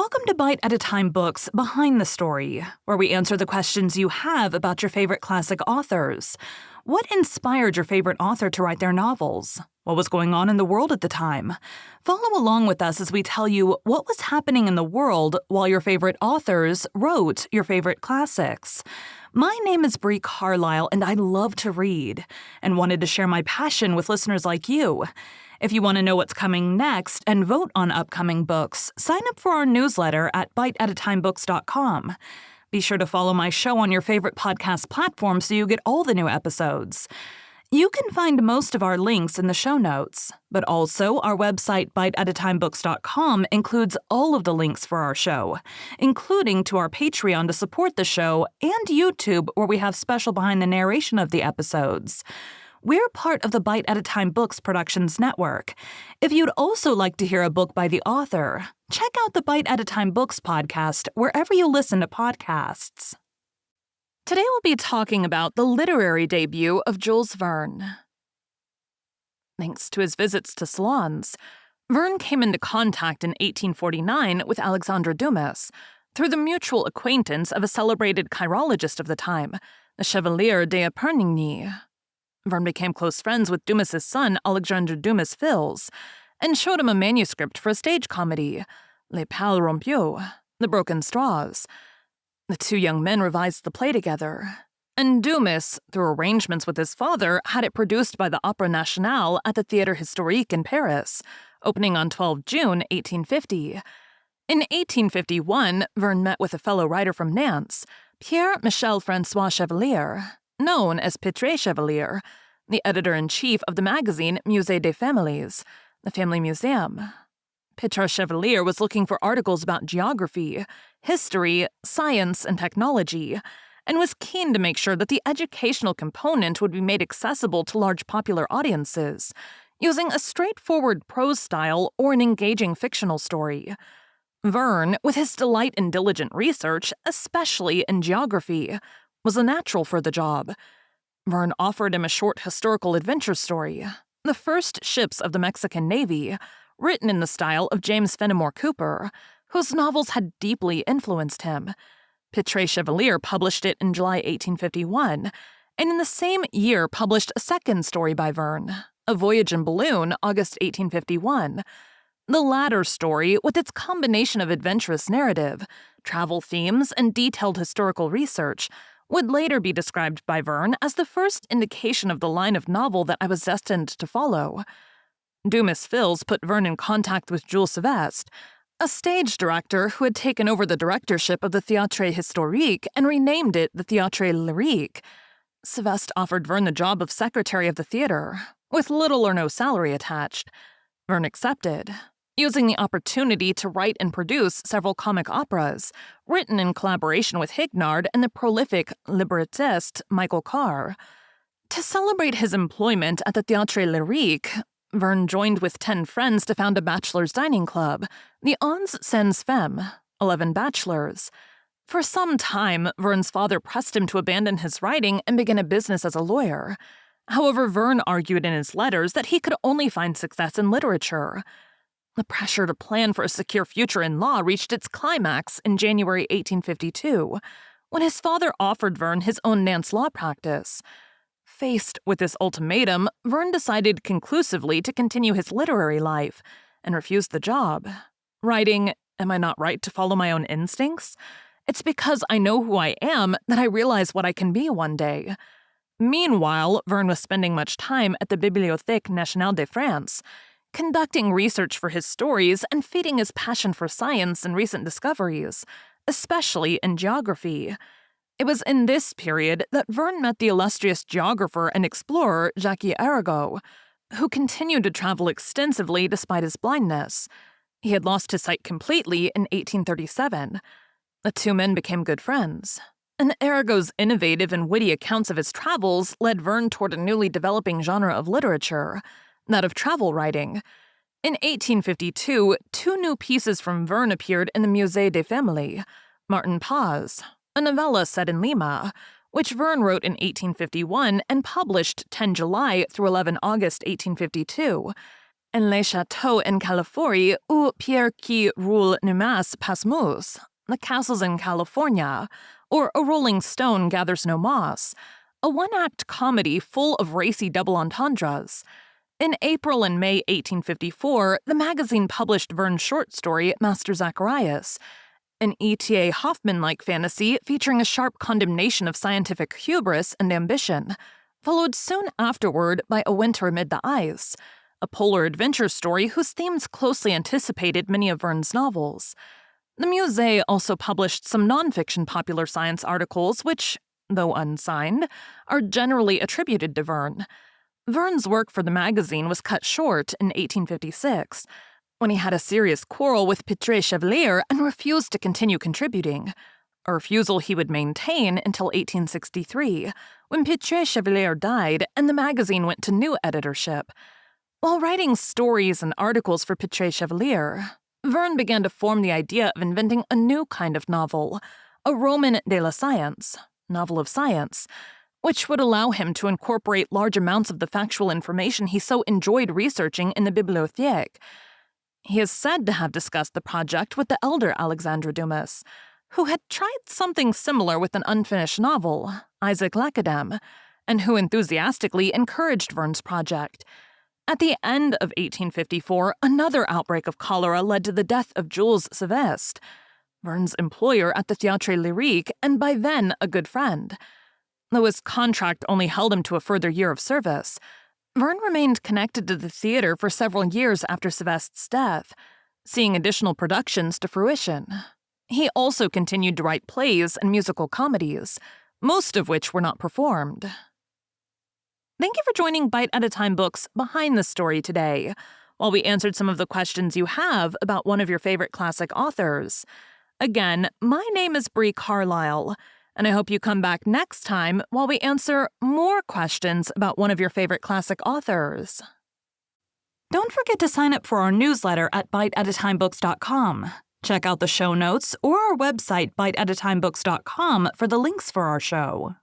Welcome to Bite at a Time Books Behind the Story, where we answer the questions you have about your favorite classic authors. What inspired your favorite author to write their novels? What was going on in the world at the time? Follow along with us as we tell you what was happening in the world while your favorite authors wrote your favorite classics. My name is Bree Carlile, and I love to read, and wanted to share my passion with listeners like you. If you want to know what's coming next and vote on upcoming books, sign up for our newsletter at biteatatimebooks.com. Be sure to follow my show on your favorite podcast platform so you get all the new episodes. You can find most of our links in the show notes, but also our website biteatatimebooks.com includes all of the links for our show, including to our Patreon to support the show and YouTube where we have special behind the narration of the episodes. We're part of the Bite at a Time Books Productions Network. If you'd also like to hear a book by the author, check out the Bite at a Time Books podcast wherever you listen to podcasts. Today we'll be talking about the literary debut of Jules Verne. Thanks to his visits to salons, Verne came into contact in 1849 with Alexandre Dumas through the mutual acquaintance of a celebrated chirologist of the time, the Chevalier d'Epernigny. Verne became close friends with Dumas's son, Alexandre Dumas Fils, and showed him a manuscript for a stage comedy, Les Pales Rompus, The Broken Straws. The two young men revised the play together, and Dumas, through arrangements with his father, had it produced by the Opéra National at the Théâtre Historique in Paris, opening on 12 June 1850. In 1851, Verne met with a fellow writer from Nantes, Pierre-Michel-François Chevalier, known as Pitre Chevalier, the editor-in-chief of the magazine Musée des Familles, the Family Museum. Pitre Chevalier was looking for articles about geography, history, science, and technology, and was keen to make sure that the educational component would be made accessible to large popular audiences, using a straightforward prose style or an engaging fictional story. Verne, with his delight in diligent research, especially in geography, was a natural for the job. Verne offered him a short historical adventure story, The First Ships of the Mexican Navy, written in the style of James Fenimore Cooper, whose novels had deeply influenced him. Pitre Chevalier published it in July 1851, and in the same year published a second story by Verne, A Voyage in Balloon, August 1851. The latter story, with its combination of adventurous narrative, travel themes, and detailed historical research, would later be described by Verne as the first indication of the line of novel that I was destined to follow. Dumas Fils put Verne in contact with Jules Verne, a stage director who had taken over the directorship of the Théâtre Historique and renamed it the Théâtre Lyrique. Verne offered Verne the job of secretary of the theater, with little or no salary attached. Verne accepted, using the opportunity to write and produce several comic operas, written in collaboration with Hignard and the prolific librettist Michael Carr. To celebrate his employment at the Théâtre Lyrique, Verne joined with 10 friends to found a bachelor's dining club, the Onze Sans Femmes, 11 bachelors. For some time, Verne's father pressed him to abandon his writing and begin a business as a lawyer. However, Verne argued in his letters that he could only find success in literature. The pressure to plan for a secure future in law reached its climax in January 1852, when his father offered Verne his own Nantes law practice. Faced with this ultimatum, Verne decided conclusively to continue his literary life and refused the job, writing, "Am I not right to follow my own instincts? It's because I know who I am that I realize what I can be one day." Meanwhile, Verne was spending much time at the Bibliothèque Nationale de France, conducting research for his stories and feeding his passion for science and recent discoveries, especially in geography. It was in this period that Verne met the illustrious geographer and explorer Jacques Arago, who continued to travel extensively despite his blindness. He had lost his sight completely in 1837. The two men became good friends, and Arago's innovative and witty accounts of his travels led Verne toward a newly developing genre of literature, that of travel writing. In 1852, 2 new pieces from Verne appeared in the Musée des Familles, Martin Paz, a novella set in Lima, which Verne wrote in 1851 and published 10 July through 11 August 1852, En les châteaux en Californie ou Pierre qui roule numas pasmus, The Castles in California, or A Rolling Stone Gathers No Moss, a one-act comedy full of racy double entendres. In April and May 1854, the magazine published Verne's short story Master Zacharias, an E.T.A. Hoffman-like fantasy featuring a sharp condemnation of scientific hubris and ambition, followed soon afterward by A Winter Amid the Ice, a polar adventure story whose themes closely anticipated many of Verne's novels. The Musée also published some nonfiction popular science articles which, though unsigned, are generally attributed to Verne. Verne's work for the magazine was cut short in 1856, when he had a serious quarrel with Pitre Chevalier and refused to continue contributing, a refusal he would maintain until 1863, when Pitre Chevalier died and the magazine went to new editorship. While writing stories and articles for Pitre Chevalier, Verne began to form the idea of inventing a new kind of novel, a roman de la science, novel of science, which would allow him to incorporate large amounts of the factual information he so enjoyed researching in the bibliothèque. He is said to have discussed the project with the elder Alexandre Dumas, who had tried something similar with an unfinished novel, Isaac Lacadam, and who enthusiastically encouraged Verne's project. At the end of 1854, another outbreak of cholera led to the death of Jules Verne, Verne's employer at the Théâtre Lyrique and by then a good friend. Though his contract only held him to a further year of service, Verne remained connected to the theater for several years after Sylveste's death, seeing additional productions to fruition. He also continued to write plays and musical comedies, most of which were not performed. Thank you for joining Bite at a Time Books Behind the Story today, while we answered some of the questions you have about one of your favorite classic authors. Again, my name is Bree Carlile, and I hope you come back next time while we answer more questions about one of your favorite classic authors. Don't forget to sign up for our newsletter at biteatatimebooks.com. Check out the show notes or our website biteatatimebooks.com for the links for our show.